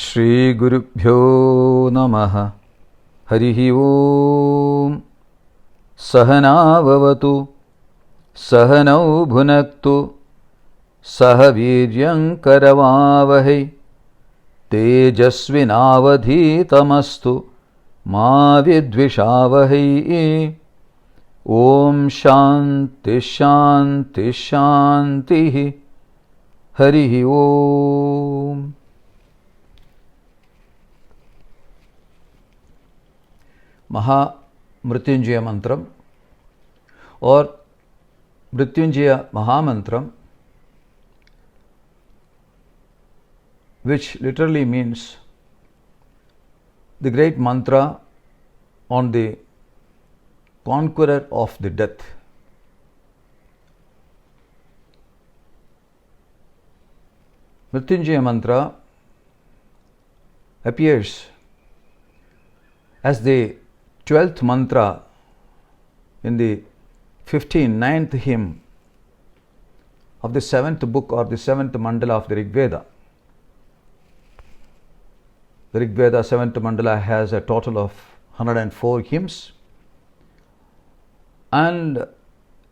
श्रीगुरुभ्यो नमः। हरिः ओम्। सहनाववतु सहनौ भुनक्तु सह वीर्यं करवावहै तेजस्विनावधीतमस्तु मा विद्विषावहै। ॐ शान्ति शान्ति शान्तिः। हरिः ओम्। महामृत्युंजय मंत्रम और Mrityunjay महामंत्रम, which literally means the great mantra on the conqueror of the death. Mrityunjaya mantra appears as the 12th mantra in the 9th hymn of the 7th book or the 7th mandala of the Rig Veda. The Rig Veda 7th mandala has a total of 104 hymns, and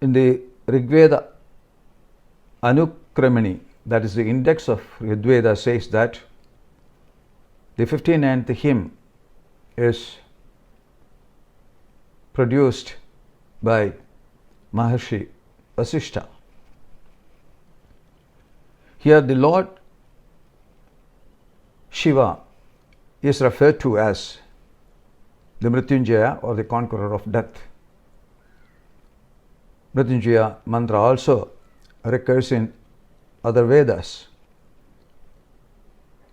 in the Rig Veda Anukramani, that is the index of Rig Veda, says that the 59th hymn is produced by Maharshi Vasishtha. Here the Lord Shiva is referred to as the Mrityunjaya or the conqueror of death. Mrityunjaya mantra also recurs in other Vedas.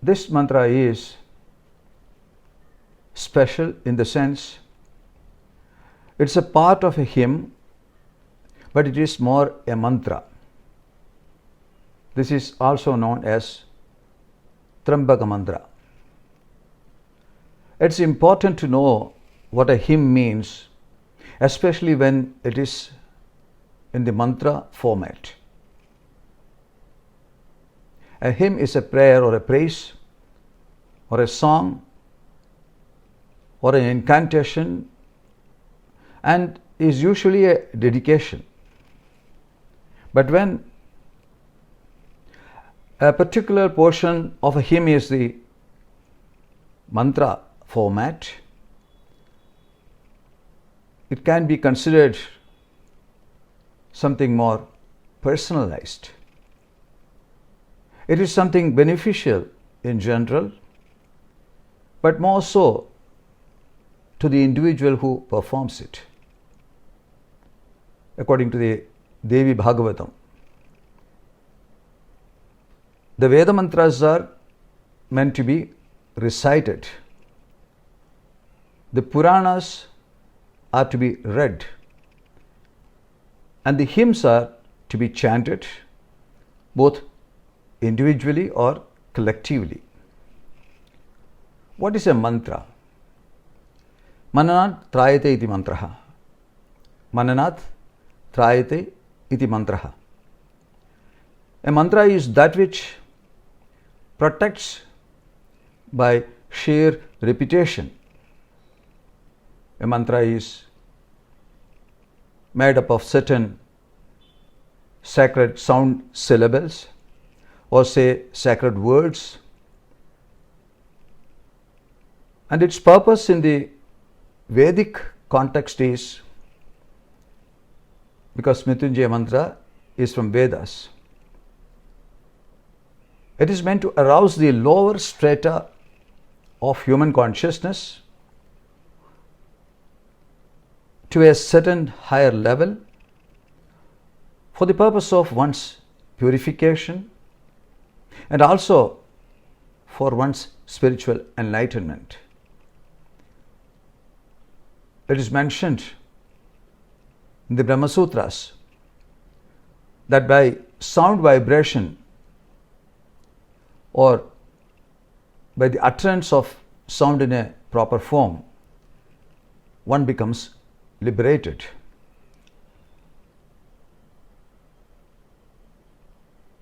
This mantra is special in the sense it's a part of a hymn, but it is more a mantra. This is also known as Trambaka mantra. It's important to know what a hymn means, especially when it is in the mantra format. A hymn is a prayer or a praise or a song or an incantation, and is usually a dedication. But when a particular portion of a hymn is the mantra format, it can be considered something more personalized. It is something beneficial in general, but more so to the individual who performs it. According to the Devi Bhagavatam, the Veda mantras are meant to be recited. The Puranas are to be read, and the hymns are to be chanted both individually or collectively. What is a mantra? Mananat trayate iti mantraha. Mananat trayate iti mantraha. A mantra is that which protects by sheer repetition. A mantra is made up of certain sacred sound syllables, or say sacred words, and its purpose in the Vedic context is, because Mrityunjaya mantra is from Vedas, it is meant to arouse the lower strata of human consciousness to a certain higher level for the purpose of one's purification and also for one's spiritual enlightenment. It is mentioned in the Brahma Sutras that by sound vibration or by the utterance of sound in a proper form, one becomes liberated.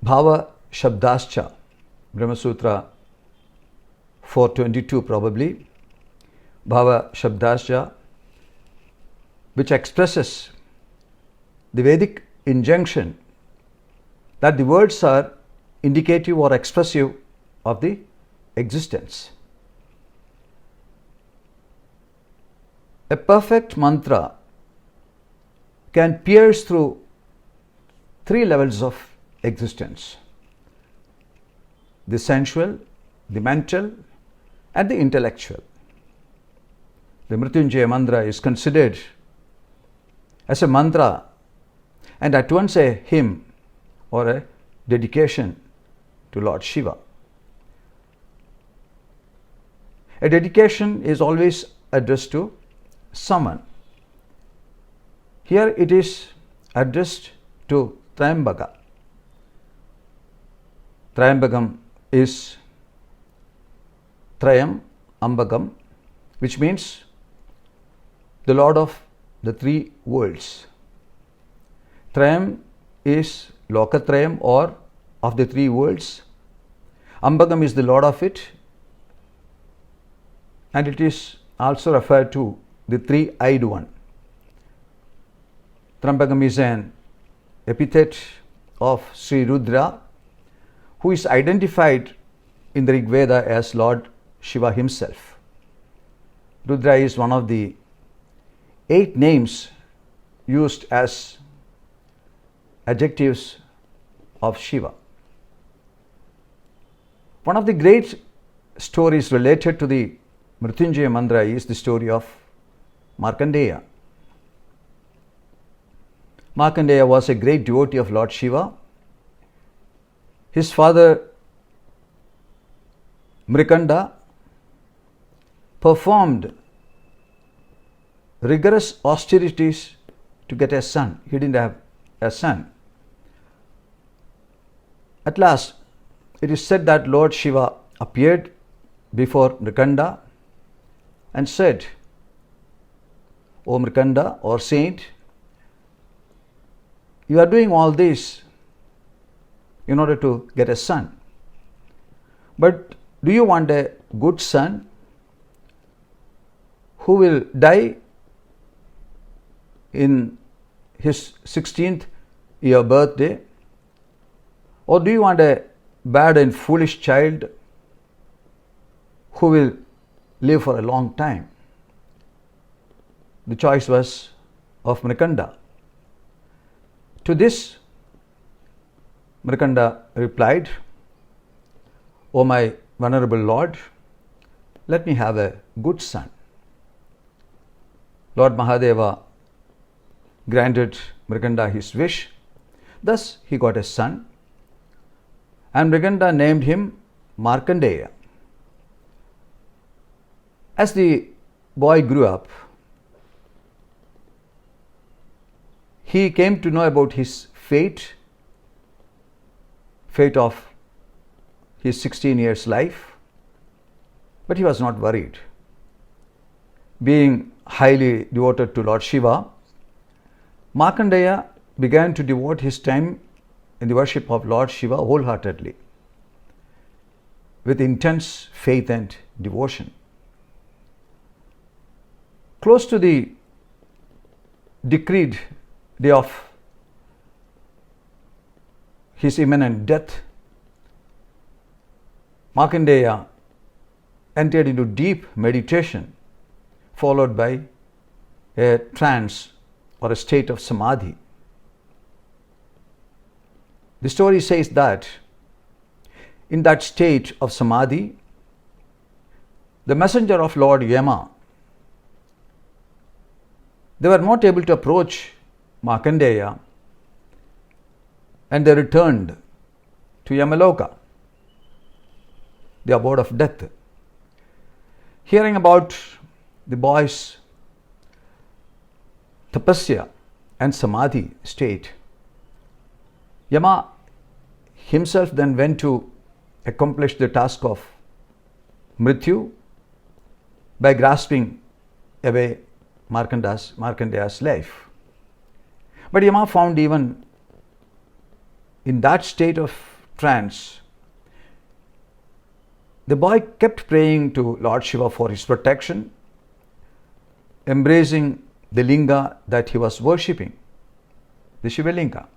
Bhava Shabdascha, Brahma Sutra 422 probably, Bhava Shabdasya, which expresses the Vedic injunction that the words are indicative or expressive of the existence. A perfect mantra can pierce through three levels of existence: the sensual, the mental, and the intellectual. The Mrityunjaya mantra is considered as a mantra and at once a hymn or a dedication to Lord Shiva. A dedication is always addressed to someone. Here it is addressed to Trayambaka. Trayambakam is Trayam Ambakam, which means the Lord of the three worlds. Trayam is Lokatrayam, or of the three worlds. Ambakam is the Lord of it, and it is also referred to the three-eyed one. Trambakam is an epithet of Sri Rudra, who is identified in the Rig Veda as Lord Shiva himself. Rudra is one of the 8 names used as adjectives of Shiva. One of the great stories related to the Mrityunjaya mantra is the story of Markandeya. Markandeya was a great devotee of Lord Shiva. His father Mrikanda performed rigorous austerities to get a son. He didn't have a son. At last, it is said that Lord Shiva appeared before Mrikanda and said, "O Mrikanda, or saint, you are doing all this in order to get a son. But do you want a good son who will die in his 16th year birthday? Or do you want a bad and foolish child who will live for a long time?" The choice was of Mrikanda. To this, Mrikanda replied, "O my venerable Lord, let me have a good son." Lord Mahadeva granted Mrikanda his wish. Thus he got a son, and Mrikanda named him Markandeya. As the boy grew up, he came to know about his fate of his 16 years life, but he was not worried. Being highly devoted to Lord Shiva, Markandeya began to devote his time in the worship of Lord Shiva wholeheartedly, with intense faith and devotion. Close to the decreed day of his imminent death, Markandeya entered into deep meditation, followed by a trance or a state of samadhi. The story says that in that state of samadhi, the messenger of Lord Yama, they were not able to approach Markandeya, and they returned to Yamaloka, the abode of death. Hearing about the boy's tapasya and samadhi state, Yama himself then went to accomplish the task of Mrityu by grasping away Markandeya's life. But Yama found even in that state of trance The boy kept praying to Lord Shiva for his protection, embracing the linga that he was worshipping, the Shiva linga.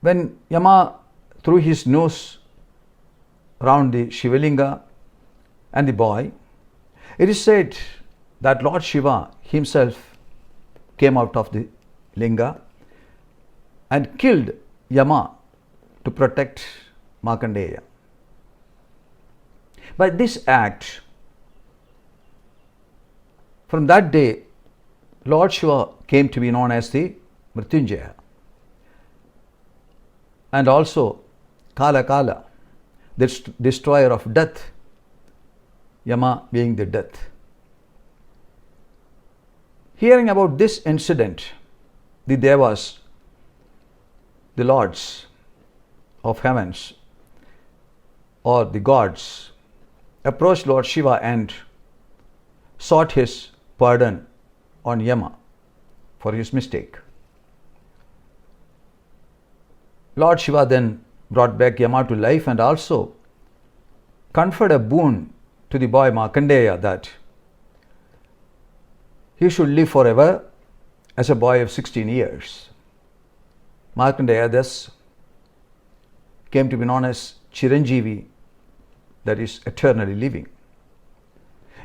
When Yama threw his nose round the Shiva linga and the boy, it is said that Lord Shiva himself came out of the linga and killed Yama to protect Markandeya. By this act, from that day, Lord Shiva came to be known as the Mrityunjaya, and also Kala Kala, the destroyer of death, Yama being the death. Hearing about this incident, the Devas, the lords of heavens, or the gods, approached Lord Shiva and sought his pardon on Yama for his mistake. Lord Shiva then brought back Yama to life and also conferred a boon to the boy Markandeya that he should live forever as a boy of 16 years. Markandeya thus came to be known as Chiranjeevi, that is eternally living.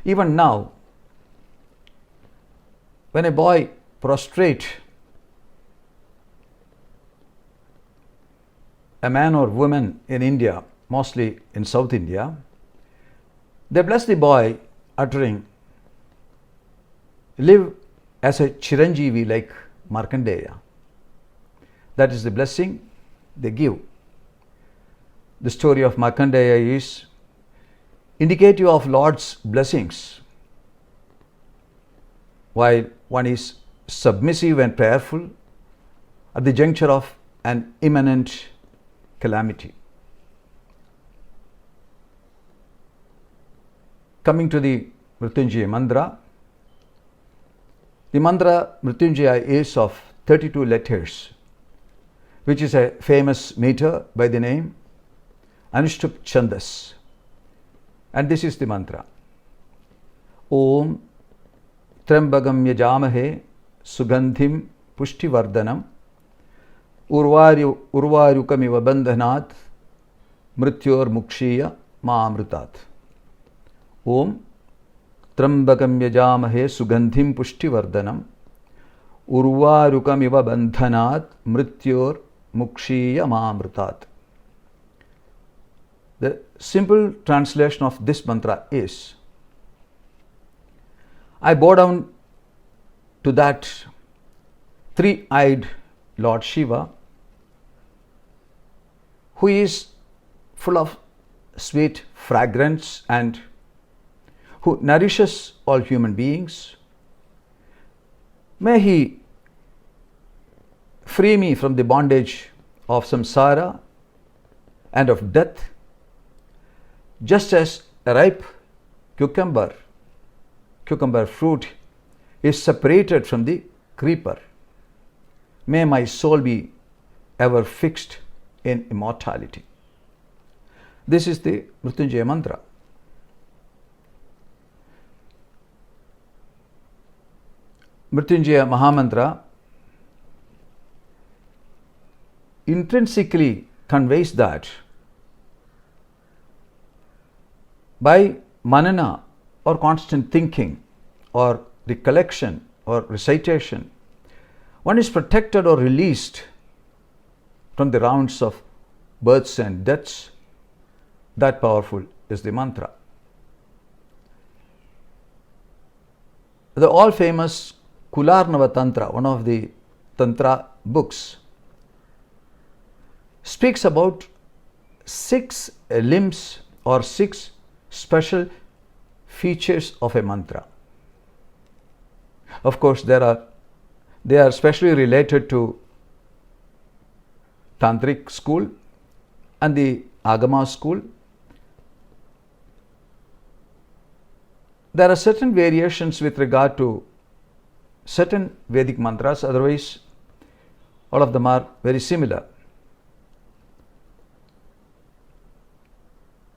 Even now, when a boy prostrate a man or woman in India, mostly in South India, they bless the boy uttering, live as a Chiranjeevi like Markandeya. That is the blessing they give. The story of Markandeya is indicative of Lord's blessings. While one is submissive and prayerful at the juncture of an imminent calamity. Coming to the Mrityunjaya mantra, the mantra Mrityunjaya is of 32 letters, which is a famous meter by the name Anushtup Chandas. And this is the mantra. Om Trambagam Yajamahe Sugandhim Pushtivardhanam Urvarukamiva Bandhanat Mrityor Mukshiya Maamrutat. Om Trambagam Yajamahe Sugandhim Pushtivardhanam Urvarukamiva Bandhanat Mrityor Mukshiya Maamrutat. The simple translation of this mantra is, I bow down to that three-eyed Lord Shiva, who is full of sweet fragrance and who nourishes all human beings. May he free me from the bondage of samsara and of death, just as a ripe cucumber fruit is separated from the creeper. May my soul be ever fixed in immortality. This is the Mrityunjaya mantra. Mrityunjaya Mahamantra intrinsically conveys that by manana or constant thinking or recollection or recitation, one is protected or released from the rounds of births and deaths. That powerful is the mantra. The all famous Kularnava Tantra, one of the Tantra books, speaks about 6 limbs or 6 special features of a mantra. Of course, they are specially related to Tantric school and the Agama school. There are certain variations with regard to certain Vedic mantras, otherwise all of them are very similar.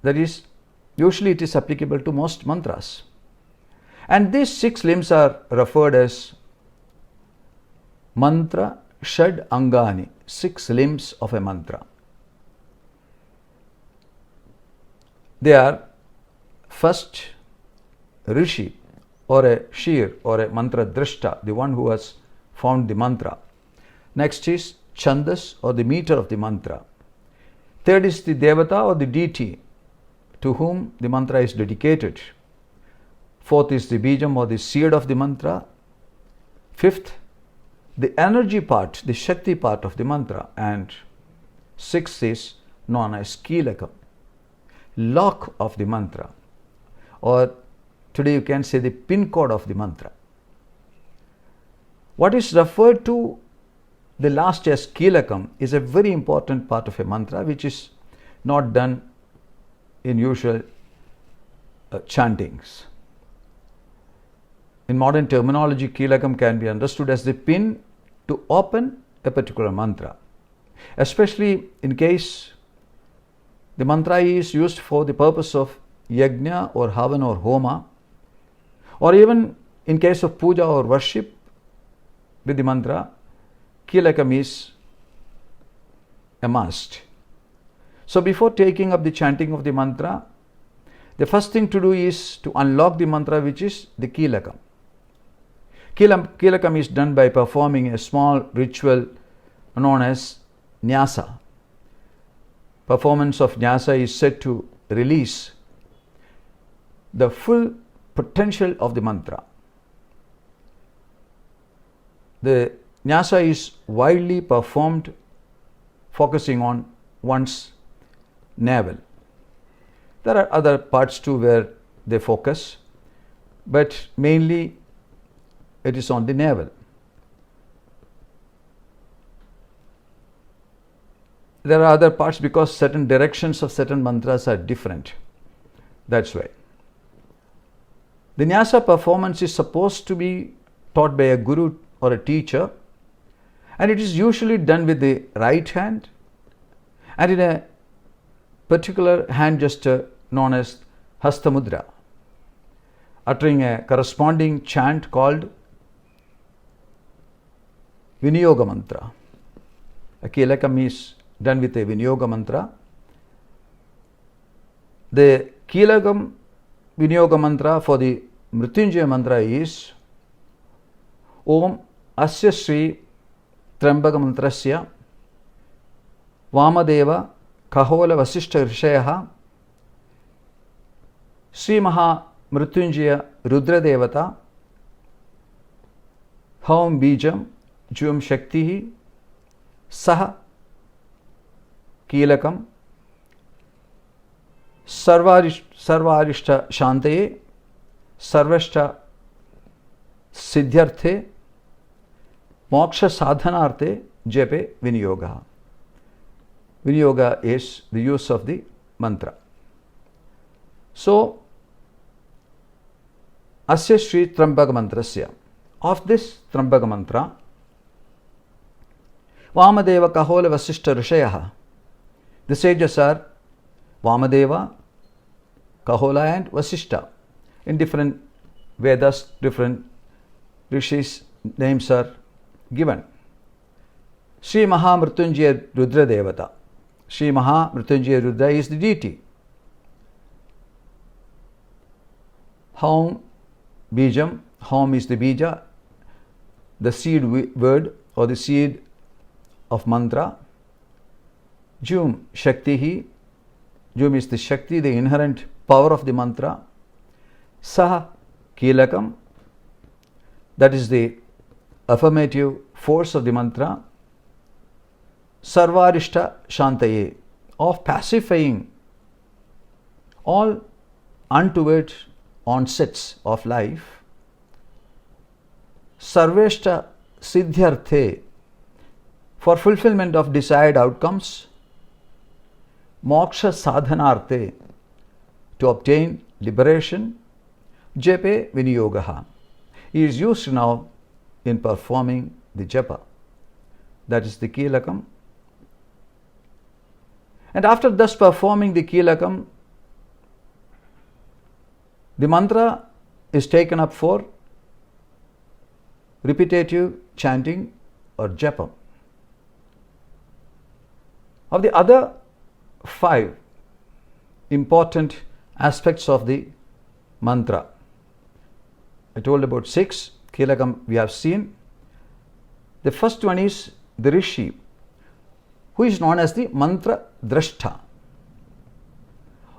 That is, usually it is applicable to most mantras. And these 6 limbs are referred as mantra shad angani, 6 limbs of a mantra. They are first rishi or a shir or a mantra drishta, the one who has found the mantra. Next is chandas or the meter of the mantra. Third is the devata or the deity to whom the mantra is dedicated. Fourth is the bijam or the seed of the mantra. Fifth, the energy part, the shakti part of the mantra. And sixth is known as kilakam, lock of the mantra, or today you can say the pin code of the mantra. What is referred to the last as kilakam is a very important part of a mantra which is not done in usual chantings. In modern terminology, kilakam can be understood as the pin to open a particular mantra, especially in case the mantra is used for the purpose of yajna or havan or homa, or even in case of puja or worship with the mantra, kilakam is a must. So before taking up the chanting of the mantra, the first thing to do is to unlock the mantra, which is the kilakam. Kilakam is done by performing a small ritual known as nyasa. Performance of nyasa is said to release the full potential of the mantra. The nyasa is widely performed focusing on one's navel. There are other parts too where they focus, but mainly it is on the navel. There are other parts because certain directions of certain mantras are different. That's why. The nyasa performance is supposed to be taught by a guru or a teacher, and it is usually done with the right hand and in a particular hand gesture known as hastamudra, uttering a corresponding chant called Viniyoga mantra. A kilakam is done with a Viniyoga mantra. The kilakam Viniyoga mantra for the Mrityunjaya mantra is Om Asya Sri Trambaka Mantrasya Vamadeva Kahola Vasishta Rishaya Sri Maha Mrityunjaya Rudra Devata Haum Bijam Jum Shakti Saha Kilakam Sarvarishta Shantaye Sarvashta Siddhyarthe Moksha Sadhanarthe Jepe Viniyoga. Viniyoga is the use of the mantra. So, Asya Sri Trambaka Mantrasya. Of this Trambaka mantra, Vamadeva Kahola Vasishta Rishaya. The sages are Vamadeva, Kahola and Vasishta. In different Vedas, different rishis names are given. Sri Maha Mrityunjaya Rudra Devata. Sri Maha Mrityunjaya Rudra is the deity. Haum Bijam. Haum is the bija, the seed word or the seed of mantra. Jum Shaktihi. Jum is the Shakti, the inherent power of the mantra. Saha Kilakam. That is the affirmative force of the mantra. Sarvarishta Shantaye, of pacifying all untoward onsets of life. Sarveshta Siddhyarthe, for fulfillment of desired outcomes. Moksha Sadhanarthe, to obtain liberation. Jepe Viniyogaha, he is used now in performing the japa. That is the kilakam. And after thus performing the kilakam, The mantra is taken up for repetitive chanting or japam. Of the other 5 important aspects of the mantra, I told about 6. Kilakam we have seen. The first one is the Rishi, who is known as the mantra drashta,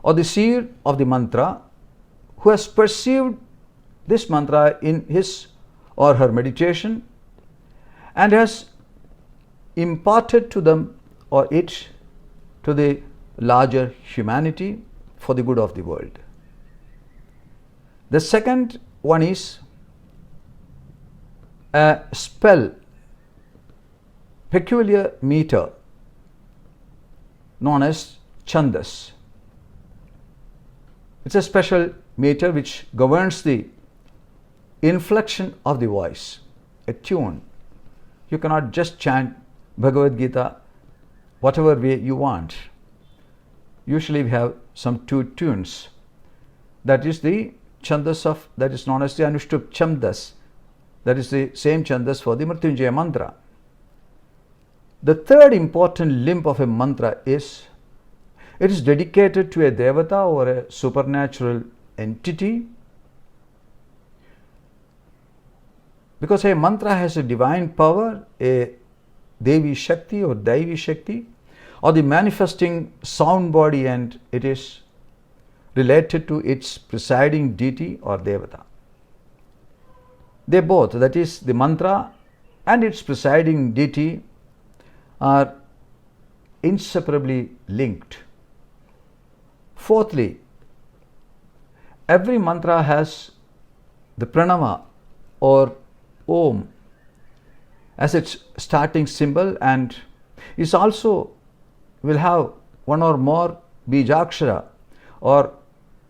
or the seer of the mantra, who has perceived this mantra in his or her meditation and has imparted to them or it to the larger humanity for the good of the world. The second one is a spell, peculiar meter known as chandas. It's a special meter which governs the inflection of the voice, a tune. You cannot just chant Bhagavad Gita whatever way you want. Usually we have some 2 tunes. That is the chandas of, that is known as the Anushtup Chandas. That is the same chandas for the Mrityunjaya mantra. The third important limb of a mantra is, it is dedicated to a devata or a supernatural entity, because a mantra has a divine power, a Devi Shakti or Daivi Shakti, or the manifesting sound body, and it is related to its presiding deity or devata. They both, that is the mantra and its presiding deity, are inseparably linked. Fourthly, every mantra has the pranava or Om as its starting symbol, and is also will have one or more bijakshara or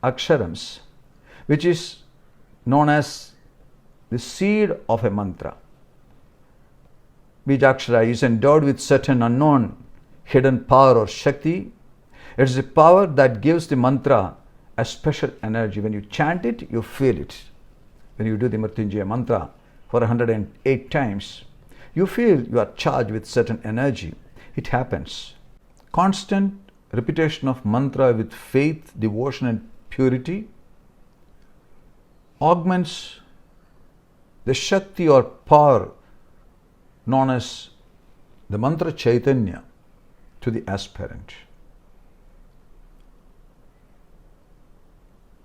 aksharams, which is known as the seed of a mantra. Bijakshara is endowed with certain unknown hidden power or shakti. It is a power that gives the mantra a special energy. When you chant it, you feel it. When you do the Mrityunjaya mantra for 108 times, you feel you are charged with certain energy. It happens. Constant repetition of mantra with faith, devotion and purity augments the Shakti or power known as the mantra Chaitanya to the aspirant.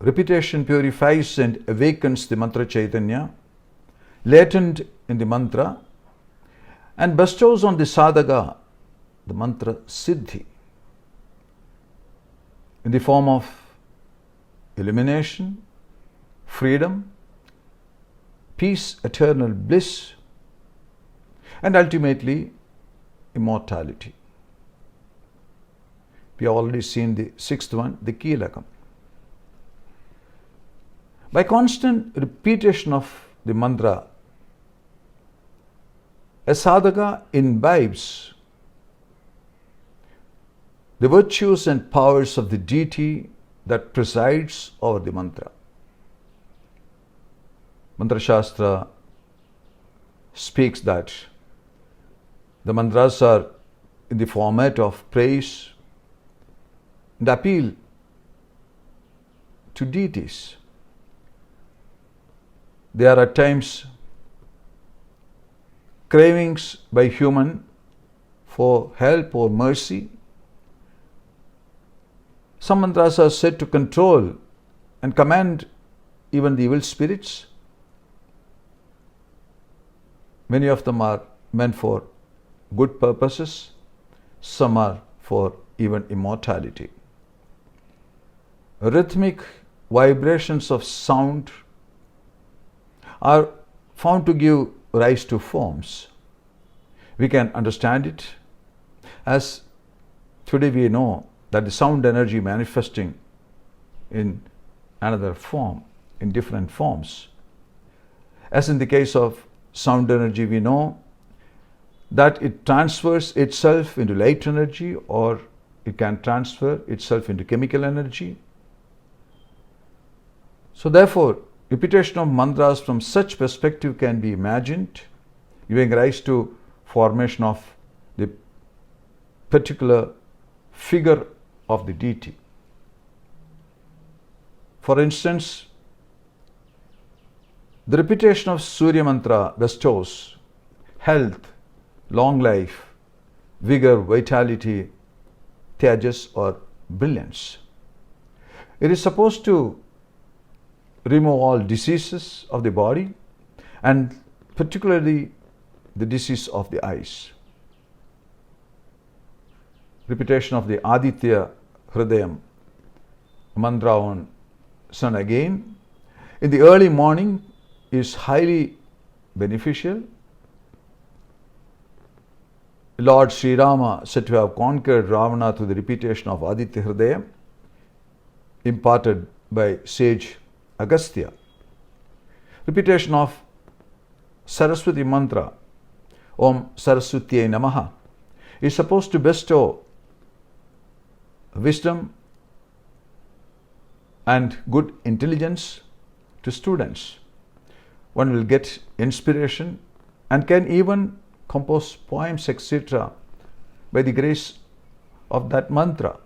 Repetition purifies and awakens the mantra Chaitanya latent in the mantra and bestows on the sadhaka the mantra Siddhi in the form of illumination, freedom, peace, eternal bliss, and ultimately immortality. We have already seen the 6th one, the Kilakam. By constant repetition of the mantra, a sadhaka imbibes the virtues and powers of the deity that presides over the mantra. Mantra Shastra speaks that the mantras are in the format of praise and appeal to deities. They are at times cravings by human for help or mercy. Some mantras are said to control and command even the evil spirits. Many of them are meant for good purposes. Some are for even immortality. Rhythmic vibrations of sound are found to give rise to forms. We can understand it as today we know that the sound energy manifesting in another form, in different forms. As in the case of sound energy, we know that it transfers itself into light energy, or it can transfer itself into chemical energy. So therefore, repetition of mantras from such perspective can be imagined, giving rise to formation of the particular figure of the deity. For instance, the repetition of Surya Mantra bestows health, long life, vigor, vitality, tejas or brilliance. It is supposed to remove all diseases of the body and particularly the disease of the eyes. Repetition of the Aditya Hridayam mantra on sun again in the early morning is highly beneficial. Lord Sri Rama said to have conquered Ravana through the repetition of Aditya Hridayam imparted by sage Agastya. Repetition of Saraswati mantra Om Saraswatyai Namaha is supposed to bestow wisdom and good intelligence to students. One will get inspiration and can even compose poems, etc., by the grace of that mantra.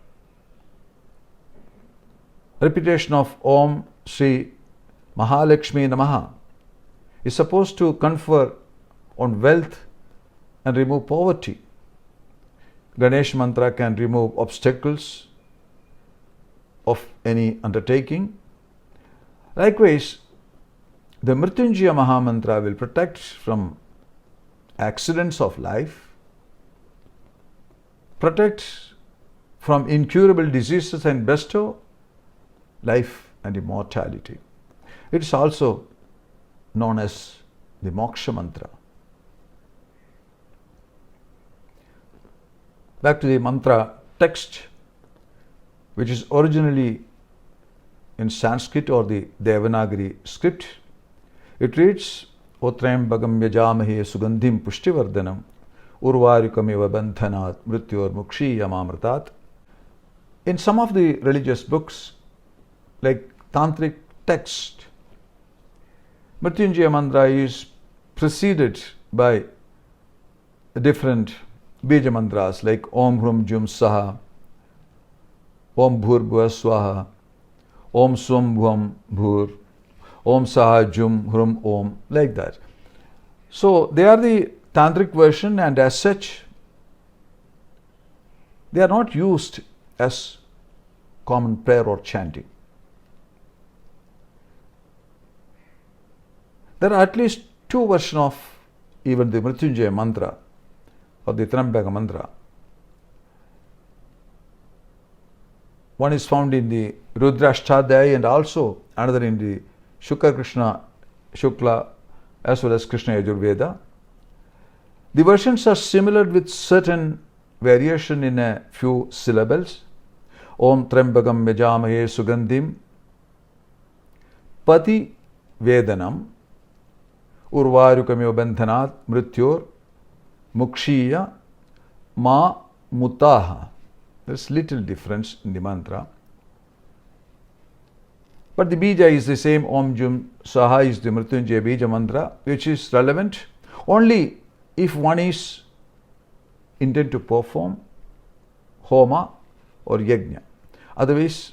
Repetition of Om Sri Mahalakshmi Namaha is supposed to confer on wealth and remove poverty. Ganesh mantra can remove obstacles of any undertaking. Likewise, the Mrityunjaya Mahamantra will protect from accidents of life, protect from incurable diseases and bestow life and immortality. It is also known as the Moksha Mantra. Back to the mantra text, which is originally in Sanskrit or the Devanagari script. It reads, O Trayambakam Yajamahe Sugandhim Pushtivardhanam Urvarikamiva Bandhanat Mrityor Mukshiyamamritat. In some of the religious books, like Tantric text, Mrityunjaya mantra is preceded by different Bija mantras like Om Hrum Jum Saha, Om Bhur Bhuva Swaha, Om Swam Bhuvam Bhur, Om Saha Jum Hrum Om, like that. So they are the tantric version, and as such, they are not used as common prayer or chanting. There are at least two versions of even the Mrityunjaya mantra or the Trayambaka mantra. One is found in the Rudrashtadhyaya and also another in the Shukla Krishna Shukla as well as Krishna Yajurveda. The versions are similar with certain variation in a few syllables. Om Trayambakam Yajamahe Sugandhim Pati Vedanam Urvarukamiva Bandhanat Mrityor Mukshiya Ma Mutaha. There is little difference in the mantra. But the bija is the same. Om Jum Saha is the Mrityunjaya bija mantra, which is relevant only if one is intended to perform homa or yajna. Otherwise,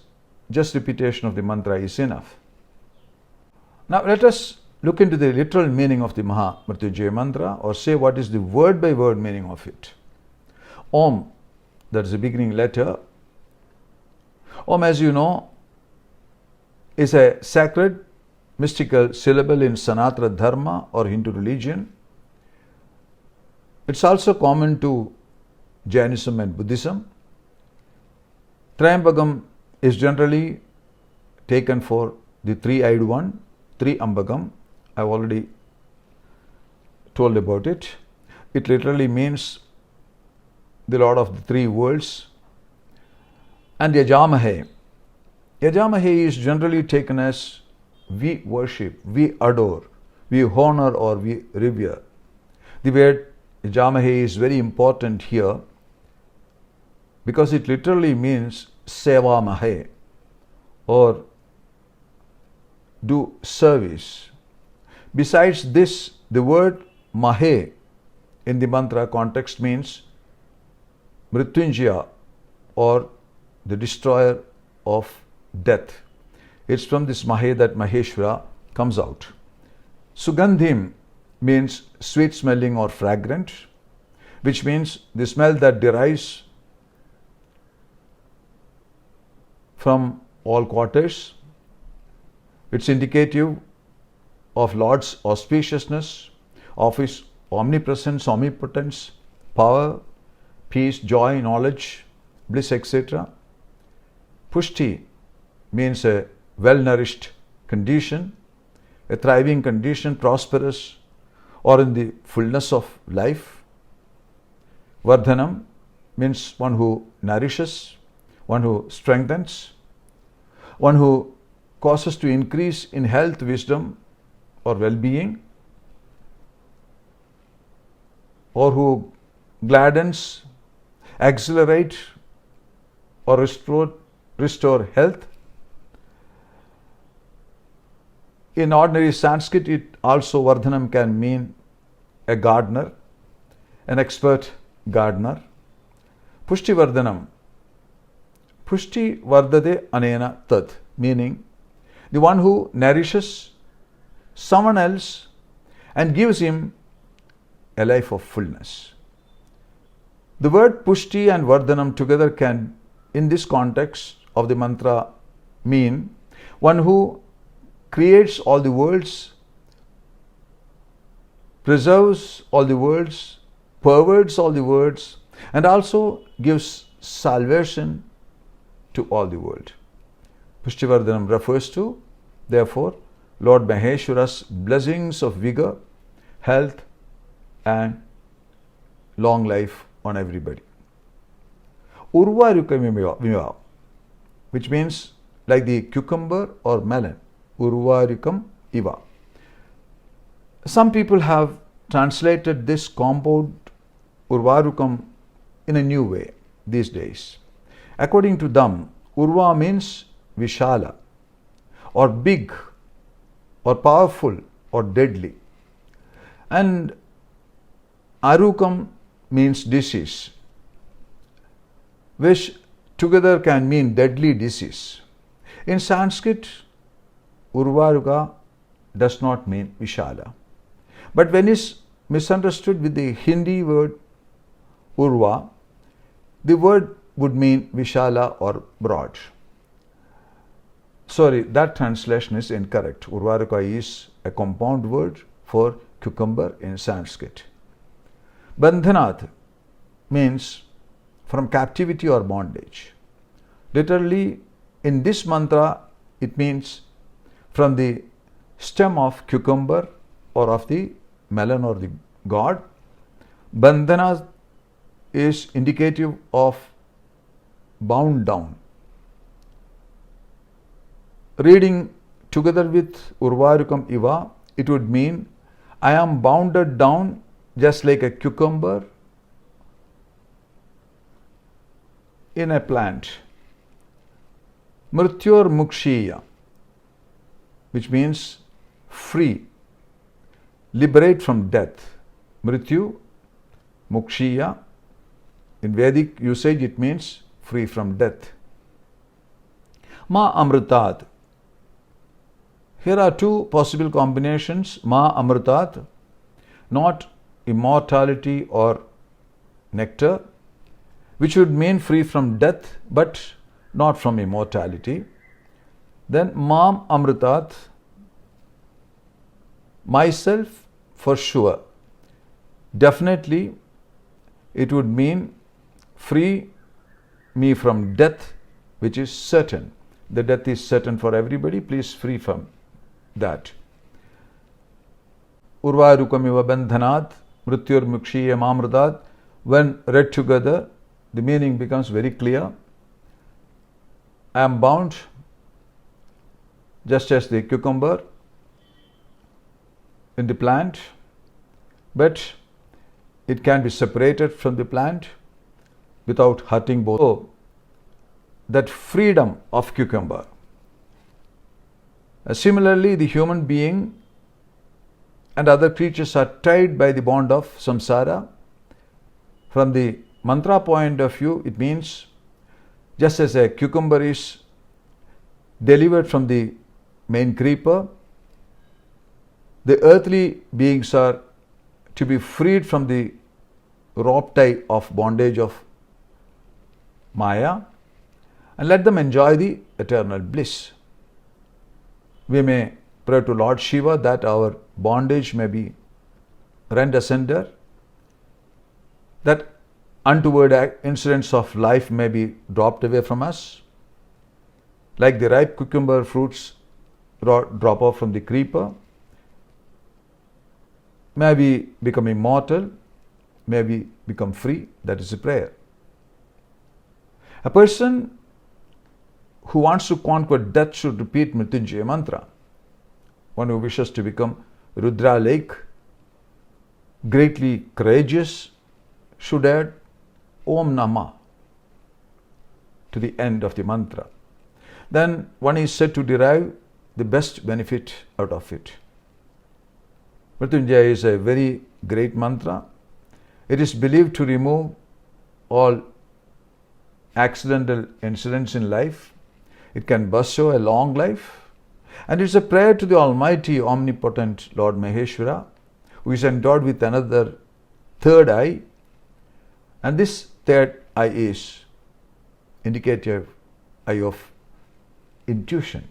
just repetition of the mantra is enough. Now let us look into the literal meaning of the Maha Mrityunjaya mantra, or say what is the word by word meaning of it. Om, that is the beginning letter. Om, as you know, is a sacred mystical syllable in Sanatana Dharma or Hindu religion. It's also common to Jainism and Buddhism. Trayambakam is generally taken for the three-eyed one, Triambakam. I've already told about it. It literally means the Lord of the three worlds. And Yajamahe. Yajamahe is generally taken as we worship, we adore, we honor or we revere. The word Yajamahe is very important here because it literally means Seva Mahe or do service. Besides this, the word Mahe in the mantra context means Mrityunjaya, or the destroyer of death. It's from this Mahe that Maheshwara comes out. Sugandhim means sweet smelling or fragrant, which means the smell that derives from all quarters. It's indicative of Lord's auspiciousness, of His omnipresence, omnipotence, power, peace, joy, knowledge, bliss, etc. Pushti means a well-nourished condition, a thriving condition, prosperous, or in the fullness of life. Vardhanam means one who nourishes, one who strengthens, one who causes to increase in health, wisdom, or well-being, or who gladdens, accelerate, or restore health. In ordinary Sanskrit, it also Vardhanam can mean a gardener, an expert gardener. Pushti Vardhanam. Pushti Vardade Anena Tat, meaning the one who nourishes someone else and gives him a life of fullness. The word Pushti and Vardhanam together can, in this context of the mantra, mean one who creates all the worlds, preserves all the worlds, perverts all the worlds, and also gives salvation to all the world. Pushtivardhanam refers to, therefore, Lord Maheshwara's blessings of vigor, health, and long life on everybody. Urvarukam, which means like the cucumber or melon. Urvarukam iva. Some people have translated this compound Urvarukam in a new way these days. According to them, Urva means Vishala, or big, or powerful, or deadly. And Arukam means disease, which together can mean deadly disease. In Sanskrit, Urvaruka does not mean Vishala. But when it's misunderstood with the Hindi word Urva, the word would mean Vishala or broad. Sorry, that translation is incorrect. Urvaruka is a compound word for cucumber in Sanskrit. Bandhanat means from captivity or bondage. Literally, in this mantra, it means from the stem of cucumber or of the melon or the god. Bandhana is indicative of bound down. Reading together with Urvarukam Iva, it would mean I am bounded down just like a cucumber in a plant. Mrityor Mukshiya, which means free, liberate from death. Mrityu, Mukshiya. In Vedic usage, it means free from death. Ma Amritat. Here are two possible combinations. Ma Amritat, not immortality or nectar, which would mean free from death but not from immortality. Then Mam Amritat, myself for sure. Definitely it would mean free me from death, which is certain. The death is certain for everybody. Please free from that. Urvarukamiva bandhanat, mrityur mukshiya mamradat. When read together, the meaning becomes very clear. I am bound just as the cucumber in the plant, but it can be separated from the plant without hurting both. So, that freedom of cucumber Similarly, the human being and other creatures are tied by the bond of samsara. From the mantra point of view, it means just as a cucumber is delivered from the main creeper, the earthly beings are to be freed from the rope tie of bondage of Maya and let them enjoy the eternal bliss. We may pray to Lord Shiva that our bondage may be rent asunder, that untoward incidents of life may be dropped away from us, like the ripe cucumber fruits drop off from the creeper. May we become immortal, may we become free. That is a prayer. A person who wants to conquer death should repeat Mrityunjaya mantra. One who wishes to become Rudra-like, greatly courageous, should add Om Namah to the end of the mantra. Then one is said to derive the best benefit out of it. Mrityunjaya is a very great mantra. It is believed to remove all accidental incidents in life. It can bestow a long life. And it's a prayer to the Almighty, Omnipotent Lord Maheshwara, who is endowed with another third eye. And this third eye is indicative eye of intuition.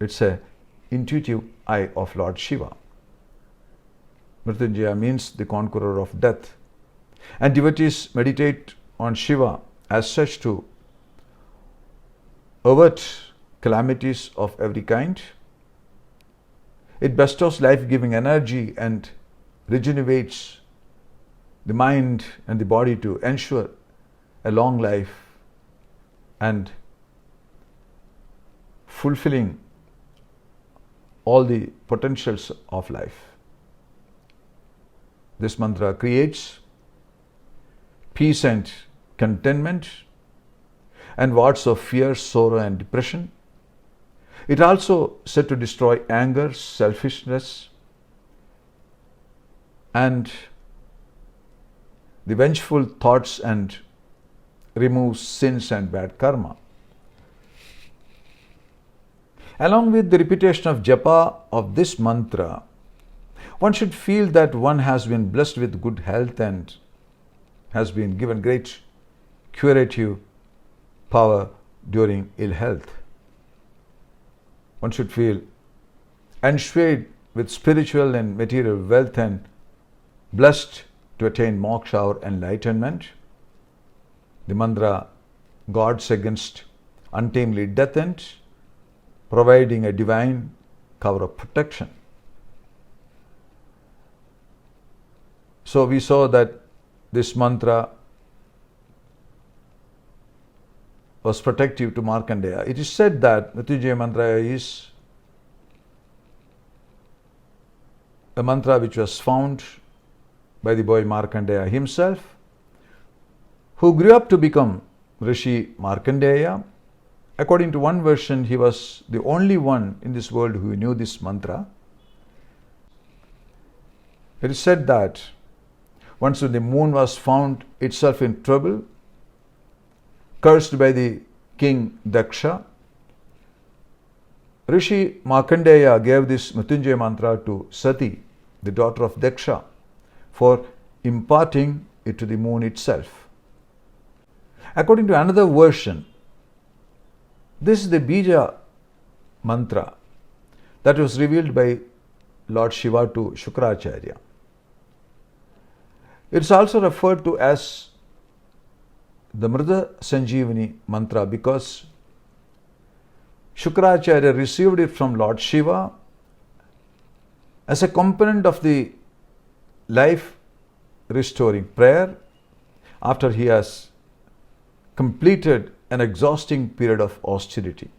It's a intuitive eye of Lord Shiva. Mrityunjaya means the conqueror of death. And devotees meditate on Shiva as such to avert calamities of every kind. It bestows life-giving energy and regenerates the mind and the body to ensure a long life and fulfilling all the potentials of life. This mantra creates peace and contentment and wards of fear, sorrow and depression. It also said to destroy anger, selfishness and the vengeful thoughts and remove sins and bad karma. Along with the repetition of japa of this mantra, one should feel that one has been blessed with good health and has been given great curative power during ill health. One should feel enshrined with spiritual and material wealth and blessed to attain moksha or enlightenment. The mantra guards against untimely death and providing a divine cover of protection. So we saw that this mantra was protective to Markandeya. It is said that Mrityunjaya mantra is a mantra which was found by the boy Markandeya himself, who grew up to become Rishi Markandeya. According to one version, he was the only one in this world who knew this mantra. It is said that once when the moon was found itself in trouble, cursed by the king Daksha, Rishi Markandeya gave this Mrityunjaya mantra to Sati, the daughter of Daksha, for imparting it to the moon itself. According to another version, this is the Bija mantra that was revealed by Lord Shiva to Shukracharya. It is also referred to as the Mrida Sanjeevani mantra because Shukracharya received it from Lord Shiva as a component of the life restoring prayer after he has completed an exhausting period of austerity.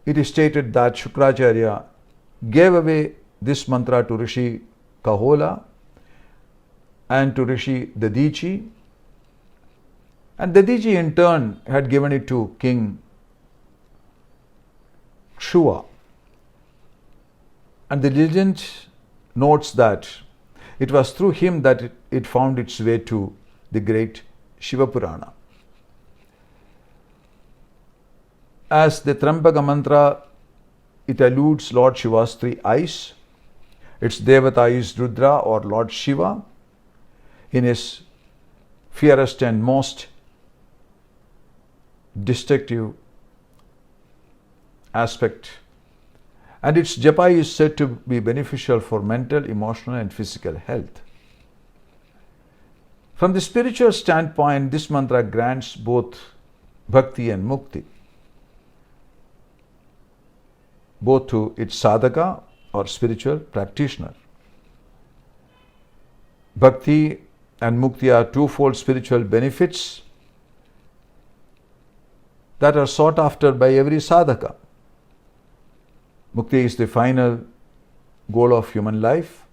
It is stated that Shukracharya gave away this mantra to Rishi Kahola and to Rishi Dadichi, and Dadichi in turn had given it to King Kshuva. And the legend notes that it was through him that it found its way to the great Shiva Purana. As the Trambaka mantra, it alludes Lord Shiva's three eyes. Its Devata is Rudra or Lord Shiva in his fiercest and most destructive aspect. And its japa is said to be beneficial for mental, emotional and physical health. From the spiritual standpoint, this mantra grants both bhakti and mukti, both to its sadhaka or spiritual practitioner. Bhakti and mukti are twofold spiritual benefits that are sought after by every sadhaka. Mukti is the final goal of human life,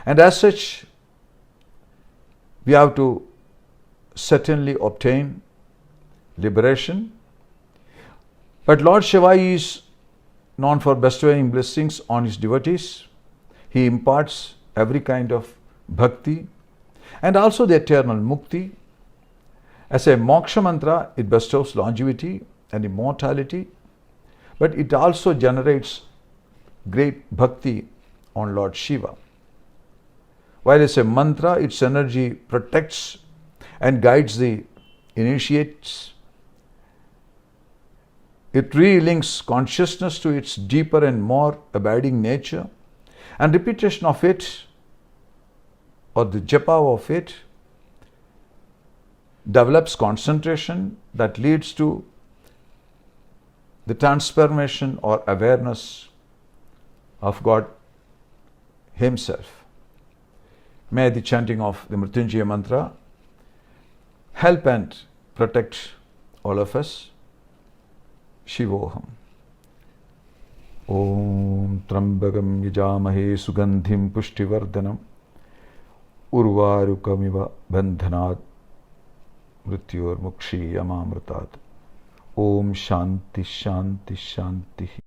and as such, we have to certainly obtain liberation. But Lord Shiva is known for bestowing blessings on his devotees. He imparts every kind of bhakti and also the eternal mukti. As a moksha mantra, it bestows longevity and immortality, but it also generates great bhakti on Lord Shiva. While as a mantra, its energy protects and guides the initiates. It relinks consciousness to its deeper and more abiding nature, and repetition of it or the japa of it develops concentration that leads to the transformation or awareness of God Himself. May the chanting of the Mrityunjaya mantra help and protect all of us. Shivoham. Om Trambakam Yajamahe Sugandhim Pushtivardhanam Urvarukamiva Bandhanat Mrityor Mukshi Yamamritat. Om Shanti Shanti Shanti.